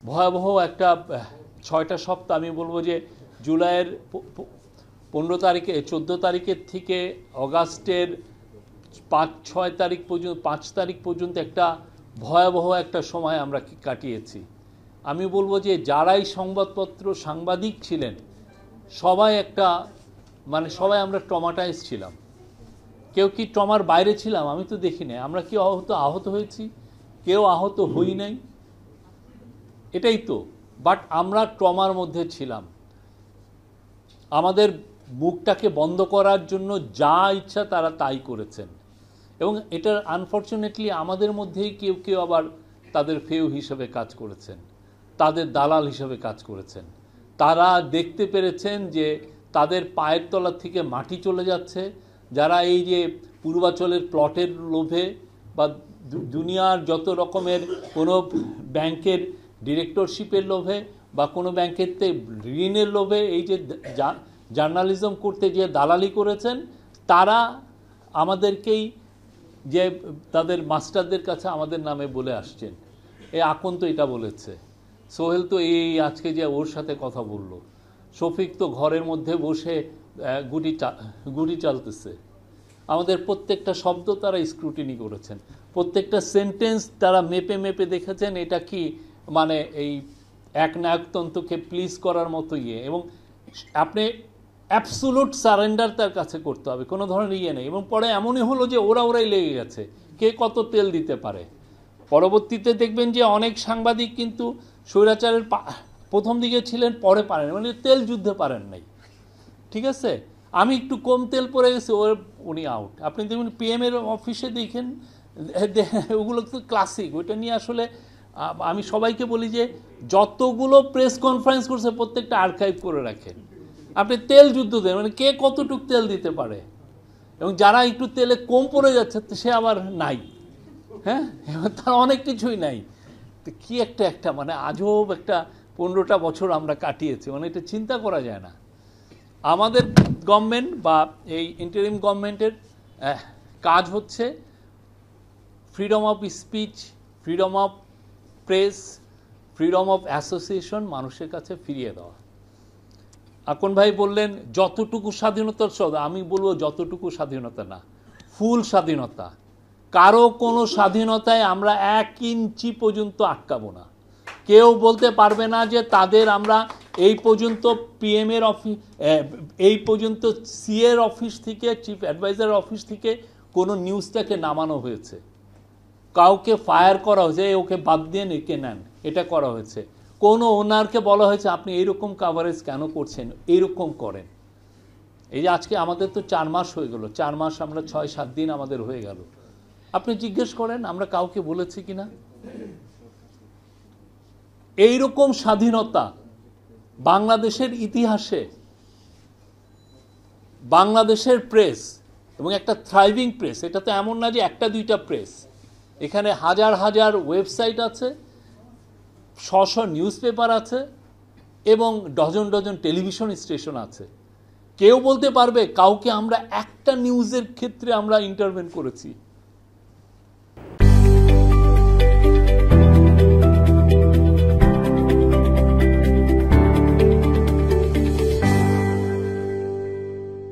ভয়াবহ একটা 6টা সপ্তাহ, আমি বলবো যে জুলাইয়ের 15 তারিখে 14 তারিখের থেকে অগাস্টের 5-6 তারিখ পর্যন্ত 5 তারিখ পর্যন্ত একটা ভয়াবহ একটা সময় আমরা কাটিয়েছি। আমি বলবো যে যারাই সংবাদপত্র সাংবাদিক ছিলেন সবাই একটা সবাই আমরা ট্রমাটাইজ ছিলাম। কেউ কি ট্রমার বাইরে ছিলাম আমি তো দেখি নাই। আমরা কি আহত হয়েছি? কেউ আহত হই নাই, এটাই তো। বাট আমরা ট্রমার মধ্যে ছিলাম। আমাদের মুখটাকে বন্ধ করার জন্য যা ইচ্ছা তারা তাই করেছেন, এবং এটা আনফর্চুনেটলি আমাদের মধ্যেই কেউ কেউ আবার তাদের ফেউ হিসেবে কাজ করেছেন, তাদের দালাল হিসেবে কাজ করেছেন। তারা দেখতে পেরেছেন যে তাদের পায়ের তলা থেকে মাটি চলে যাচ্ছে। যারা এই যে পূর্বাচলের প্লটের লোভে বা দুনিয়ার যত রকমের কোনো ব্যাংকের ডিরেক্টরশিপের লোভে বা কোনো ব্যাংকের ঋণের লোভে এই যে জার্নালিজম করতে গিয়ে দালালি করেছেন, তারা আমাদেরকেই যে তাদের মাস্টারদের কাছে আমাদের নামে বলে আসছেন। এই আকন তো এটা বলেছে, সোহেল তো এই আজকে যে ওর সাথে কথা বলল, শফিক তো ঘরের মধ্যে বসে গুটি চালতেছে। আমাদের প্রত্যেকটা শব্দ তারা স্ক্রুটিনি করেছেন, প্রত্যেকটা সেন্টেন্স তারা মেপে মেপে দেখেছেন এটা কি এই এক নায়কতন্ত্রকে প্লিজ করার মতো এবং আপনি অ্যাবসোলুট সারেন্ডার তার কাছে করতে হবে, কোনো ধরনের নেই। এবং পরে এমনই হলো যে ওরাই লেগে গেছে কে কত তেল দিতে পারে। পরবর্তীতে দেখবেন যে অনেক সাংবাদিক কিন্তু স্বৈরাচারের প্রথম দিকে ছিলেন, পরে পারেন, তেল যুদ্ধে পারেন নাই, ঠিক আছে। আমি একটু কম তেল পড়ে গেছি, উনি আউট। আপনি দেখবেন PM এর অফিসে দেখেন, ওগুলো তো ক্লাসিক। ওইটা নিয়ে আসলে আমি সবাইকে বলি যে যতগুলো প্রেস কনফারেন্স করছে প্রত্যেকটা আর্কাইভ করে রাখেন। আপনি তেল যুদ্ধ দেন, কে কতটুক তেল দিতে পারে, এবং যারা একটু তেলে কম পড়ে যাচ্ছে সে আবার নাই, হ্যাঁ, তার অনেক কিছুই নাই। তো কি একটা আজব একটা 15টা বছর আমরা কাটিয়েছি, এটা চিন্তা করা যায় না। আমাদের গভর্নমেন্ট বা এই ইন্টারিম গভর্নমেন্টের কাজ হচ্ছে freedom of speech, freedom of press, freedom of association মানুষের কাছে ফিরিয়ে দেওয়া। আকন ভাই বললেন যতটুকু স্বাধীনতার সঙ্গে, আমি বলবো যতটুকু স্বাধীনতা না, ফুল স্বাধীনতা। কারো কোনো স্বাধীনতায় আমরা 1 ইঞ্চি পর্যন্ত আটকাবো না। কেউ বলতে পারবে না যে তাদের আমরা এই পর্যন্ত PM এর অফিস, এই পর্যন্ত CA এর অফিস থেকে, চিফ অ্যাডভাইজার অফিস থেকে কোনো নিউজটাকে নামানো হয়েছে, কাউকে ফায়ার করা হয়েছে, ওকে বাদ দিয়ে একে নেন, এটা করা হয়েছে। কোনো ওনারকে বলা হয়েছে আপনি এইরকম কাভারেজ কেন করছেন, এইরকম করেন। এই যে আজকে আমাদের তো 4 মাস হয়ে গেল, 4 মাস আমরা 6-7 দিন আমাদের হয়ে গেল। আপনি জিজ্ঞেস করেন আমরা কাউকে বলেছি কিনা। এইরকম স্বাধীনতা বাংলাদেশের ইতিহাসে, বাংলাদেশের প্রেস এবং একটা থ্রাইভিং প্রেস, এটা তো এমন না যে একটা দুইটা প্রেস, এখানে হাজার হাজার ওয়েবসাইট আছে, শ নিউজ পেপার আছে এবং ডজন ডজন টেলিভিশন স্টেশন আছে। কেউ বলতে পারবে কাউকে আমরা একটা নিউজের ক্ষেত্রে আমরা ইন্টারভেন করেছি?